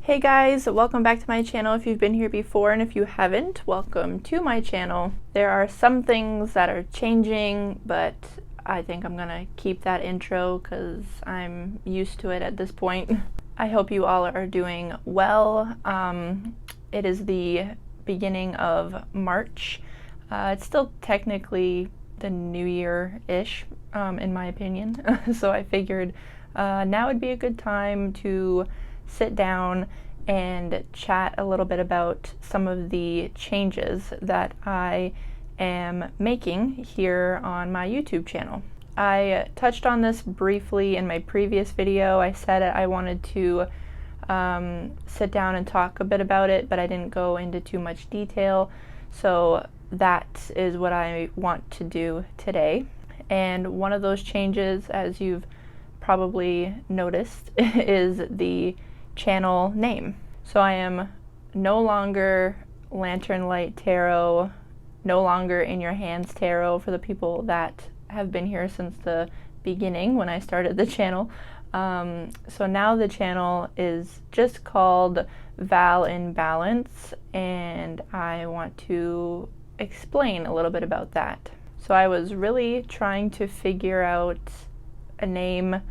Hey guys, welcome back to my channel if you've been here before, and if you haven't, welcome to my channel. There are some things that are changing, but I think I'm gonna keep that intro because I'm used to it at this point. I hope you all are doing well. It is the beginning of March. It's still technically the new year-ish, in my opinion. So I figured now would be a good time to sit down and chat a little bit about some of the changes that I am making here on my YouTube channel. I touched on this briefly in my previous video. I said I wanted to sit down and talk a bit about it, but I didn't go into too much detail. So that is what I want to do today. And one of those changes, as you've probably noticed, is the channel name. So I am no longer Lantern Light Tarot, no longer In Your Hands Tarot for the people that have been here since the beginning when I started the channel. So now the channel is just called Val in Balance, and I want to explain a little bit about that. So I was really trying to figure out a name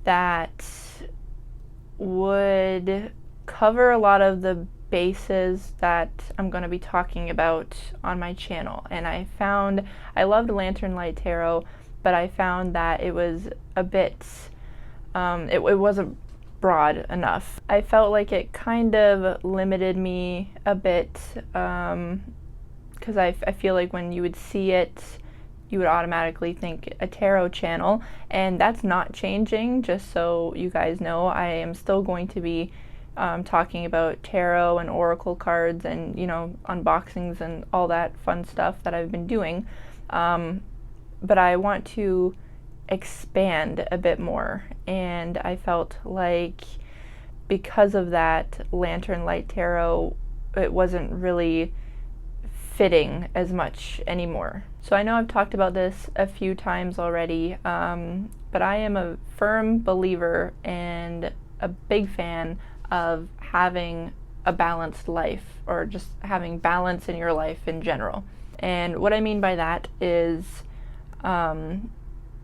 that would cover a lot of the bases that I'm going to be talking about on my channel. And I loved Lantern Light Tarot, but I found that it was a bit, it wasn't broad enough. I felt like it kind of limited me a bit, because I feel like when you would see it, you would automatically think a tarot channel, and that's not changing. Just so you guys know, I am still going to be talking about tarot and oracle cards and, you know, unboxings and all that fun stuff that I've been doing, but I want to expand a bit more, and I felt like because of that, Lantern Light Tarot, it wasn't really fitting as much anymore. So I know I've talked about this a few times already, but I am a firm believer and a big fan of having a balanced life, or just having balance in your life in general. And what I mean by that is, and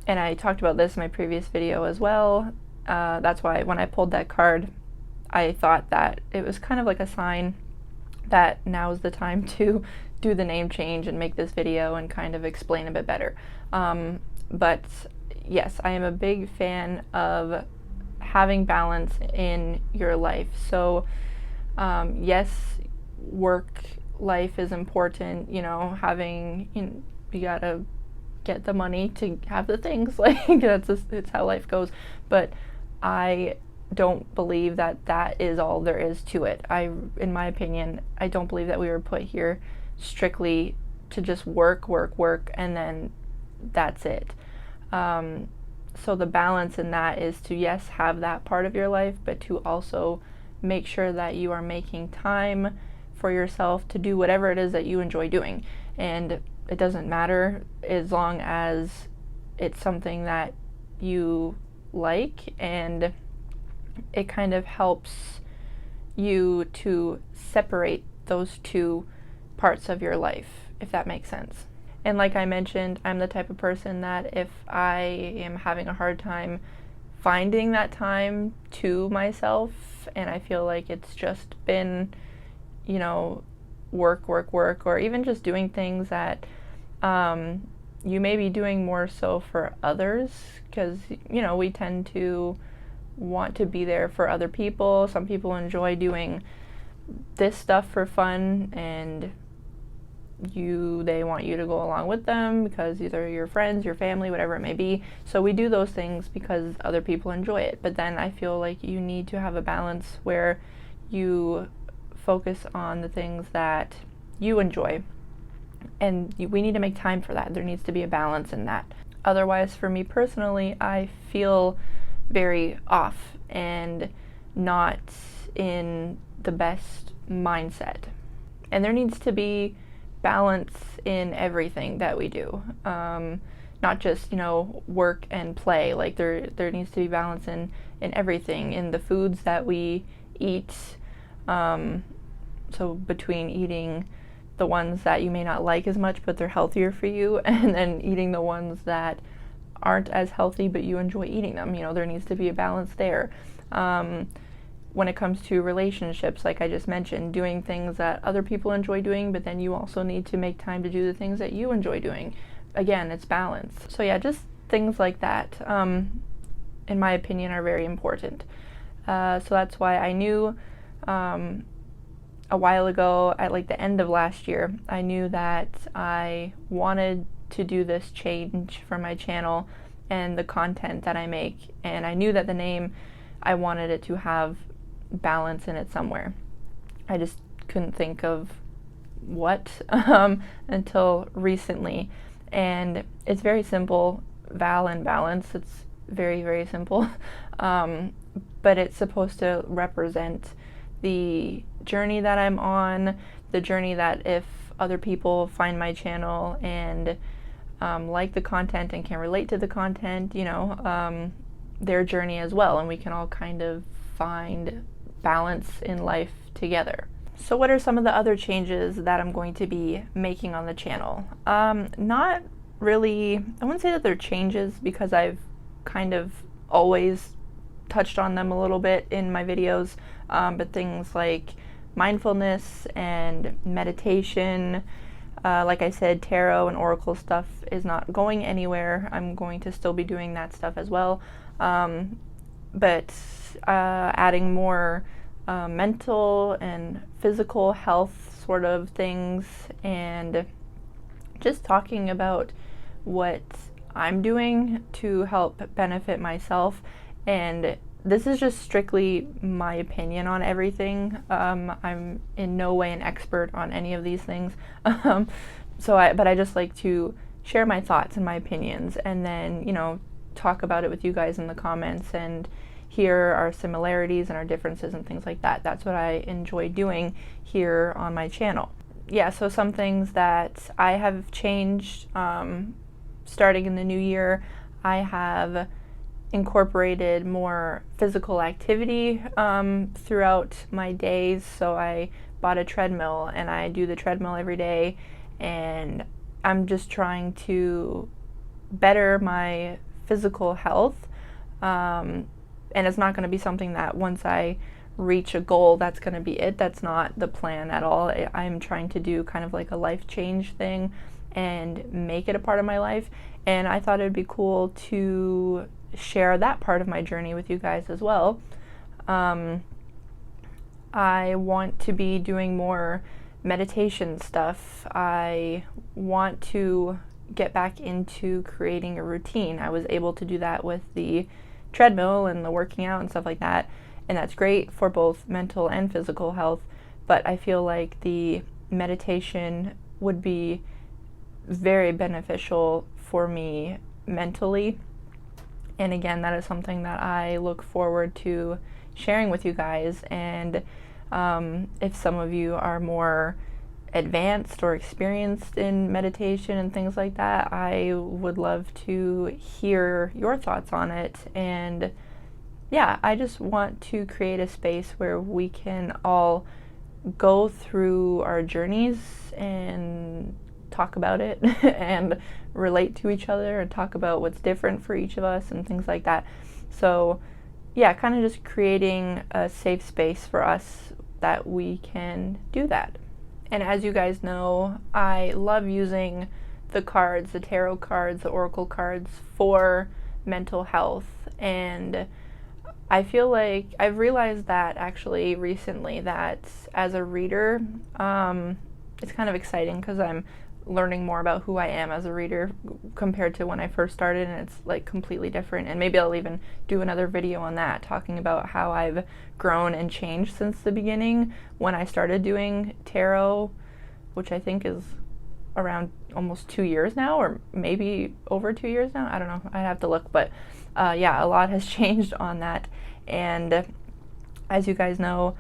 I talked about this in my previous video as well, that's why when I pulled that card, I thought that it was kind of like a sign that now is the time to do the name change and make this video and kind of explain a bit better. But yes, I am a big fan of having balance in your life. So yes, work life is important, you know, you gotta get the money to have the things, like it's how life goes. But I don't believe that that is all there is to it. In my opinion, I don't believe that we were put here strictly to just work, and then that's it. So the balance in that is to, yes, have that part of your life, but to also make sure that you are making time for yourself to do whatever it is that you enjoy doing. And it doesn't matter as long as it's something that you like, and it kind of helps you to separate those two parts of your life, if that makes sense. And like I mentioned, I'm the type of person that if I am having a hard time finding that time to myself, and I feel like it's just been, you know, work, or even just doing things that you may be doing more so for others, because, you know, we tend to want to be there for other people. Some people enjoy doing this stuff for fun, and they want you to go along with them because these are your friends, your family, whatever it may be. So we do those things because other people enjoy it. But then I feel like you need to have a balance where you focus on the things that you enjoy, and we need to make time for that. There needs to be a balance in that. Otherwise, for me personally, I feel very off and not in the best mindset. And there needs to be balance in everything that we do, not just, you know, work and play. Like there needs to be balance in everything, in the foods that we eat. So between eating the ones that you may not like as much but they're healthier for you, and then eating the ones that aren't as healthy but you enjoy eating them. There needs to be a balance there. When it comes to relationships, like I just mentioned, doing things that other people enjoy doing, but then you also need to make time to do the things that you enjoy doing. Again, it's balance. So yeah, just things like that, in my opinion, are very important. So that's why I knew a while ago, at like the end of last year, I knew that I wanted to do this change for my channel and the content that I make. And I knew that the name, I wanted it to have balance in it somewhere. I just couldn't think of what until recently. And it's very simple, Val and Balance. It's very, very simple. But it's supposed to represent the journey that I'm on, the journey that if other people find my channel and like the content and can relate to the content, their journey as well, and we can all kind of find balance in life together. So what are some of the other changes that I'm going to be making on the channel? Not really, I wouldn't say that they're changes, because I've kind of always touched on them a little bit in my videos, but things like mindfulness and meditation, like I said, tarot and oracle stuff is not going anywhere. I'm going to still be doing that stuff as well, but adding more mental and physical health sort of things, and just talking about what I'm doing to help benefit myself. And this is just strictly my opinion on everything. I'm in no way an expert on any of these things. But I just like to share my thoughts and my opinions, and then, talk about it with you guys in the comments and hear our similarities and our differences and things like that. That's what I enjoy doing here on my channel. Yeah, so some things that I have changed starting in the new year, I have incorporated more physical activity throughout my days. So I bought a treadmill and I do the treadmill every day, and I'm just trying to better my physical health. And it's not going to be something that once I reach a goal, that's going to be it. That's not the plan at all. I'm trying to do kind of like a life change thing and make it a part of my life. And I thought it would be cool to share that part of my journey with you guys as well. I want to be doing more meditation stuff. I want to get back into creating a routine. I was able to do that with the treadmill and the working out and stuff like that, and that's great for both mental and physical health, but I feel like the meditation would be very beneficial for me mentally. And again, that is something that I look forward to sharing with you guys. And if some of you are more advanced or experienced in meditation and things like that, I would love to hear your thoughts on it. And yeah, I just want to create a space where we can all go through our journeys and talk about it and relate to each other and talk about what's different for each of us and things like that. So yeah, kind of just creating a safe space for us that we can do that. And as you guys know, I love using the cards, the tarot cards, the oracle cards for mental health. And I feel like I've realized that actually recently, that as a reader, it's kind of exciting because I'm learning more about who I am as a reader compared to when I first started, and it's like completely different. And maybe I'll even do another video on that, talking about how I've grown and changed since the beginning when I started doing tarot, which I think is around almost 2 years now, or maybe over 2 years now. I don't know, I'd have to look, but yeah, a lot has changed on that. And as you guys know,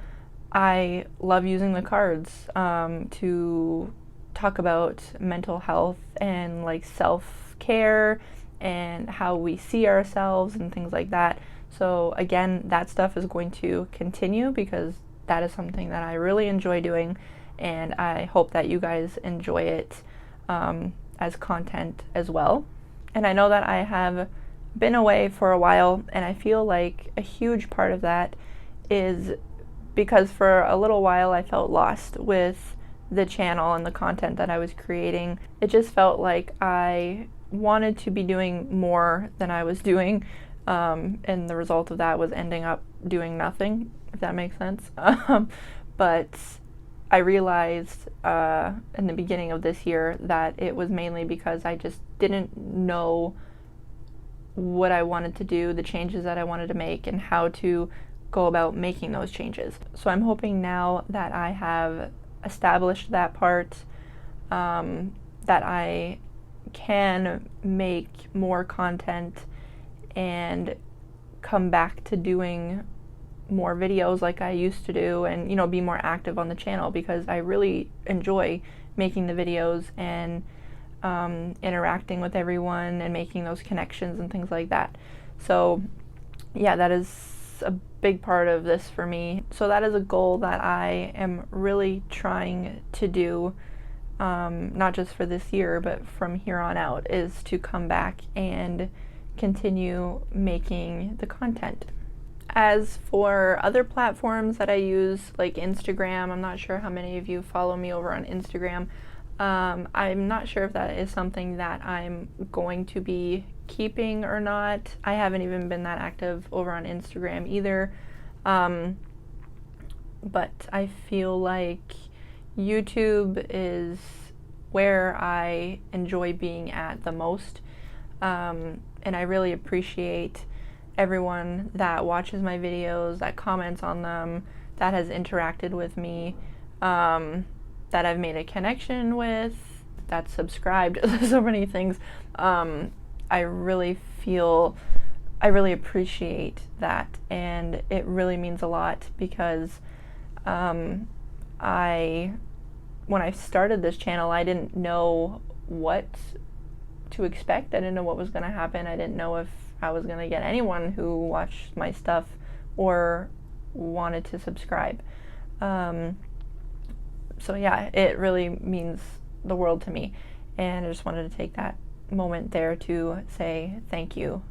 I love using the cards to talk about mental health and like self-care and how we see ourselves and things like that. So again, that stuff is going to continue because that is something that I really enjoy doing, and I hope that you guys enjoy it as content as well. And I know that I have been away for a while, and I feel like a huge part of that is because for a little while I felt lost with the channel and the content that I was creating. It just felt like I wanted to be doing more than I was doing, and the result of that was ending up doing nothing, if that makes sense. But I realized in the beginning of this year that it was mainly because I just didn't know what I wanted to do, the changes that I wanted to make, and how to go about making those changes. So I'm hoping now that I have established that part, that I can make more content and come back to doing more videos like I used to do, and be more active on the channel, because I really enjoy making the videos and interacting with everyone and making those connections and things like that. So yeah, that is a big part of this for me. So that is a goal that I am really trying to do, not just for this year, but from here on out, is to come back and continue making the content. As for other platforms that I use, like Instagram, I'm not sure how many of you follow me over on Instagram. I'm not sure if that is something that I'm going to be keeping or not. I haven't even been that active over on Instagram either. But I feel like YouTube is where I enjoy being at the most. And I really appreciate everyone that watches my videos, that comments on them, that has interacted with me, that I've made a connection with, that's subscribed, so many things. I really appreciate that, and it really means a lot, because when I started this channel, I didn't know what to expect. I didn't know what was going to happen. I didn't know if I was going to get anyone who watched my stuff or wanted to subscribe. So yeah, it really means the world to me, and I just wanted to take that moment there to say thank you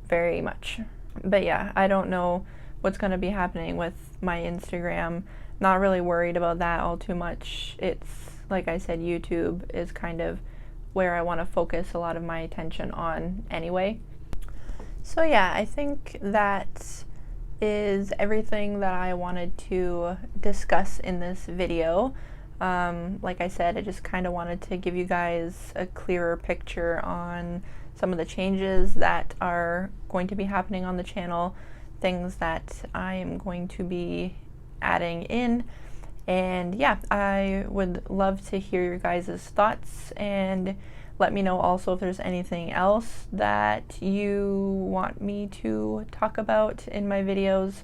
very much. But yeah, I don't know what's going to be happening with my Instagram. Not really worried about that all too much. It's, like I said, YouTube is kind of where I want to focus a lot of my attention on anyway. So yeah, I think that is everything that I wanted to discuss in this video. Like I said, I just kind of wanted to give you guys a clearer picture on some of the changes that are going to be happening on the channel, things that I am going to be adding in. And yeah, I would love to hear your guys' thoughts, and let me know also if there's anything else that you want me to talk about in my videos.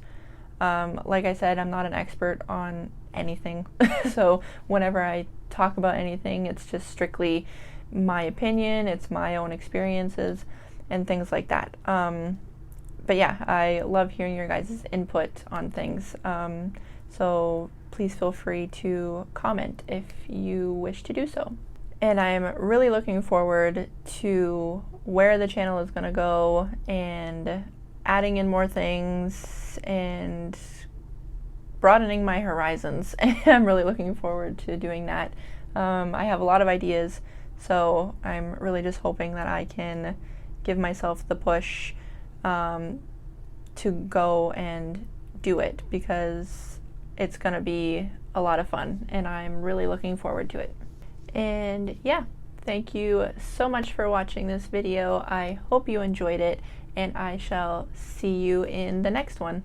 Like I said, I'm not an expert on anything, so whenever I talk about anything, it's just strictly my opinion, it's my own experiences and things like that. But yeah, I love hearing your guys' input on things, so please feel free to comment if you wish to do so. And I'm really looking forward to where the channel is going to go, and adding in more things and broadening my horizons. I'm really looking forward to doing that. I have a lot of ideas, so I'm really just hoping that I can give myself the push to go and do it, because it's going to be a lot of fun, and I'm really looking forward to it. And yeah, thank you so much for watching this video. I hope you enjoyed it, and I shall see you in the next one.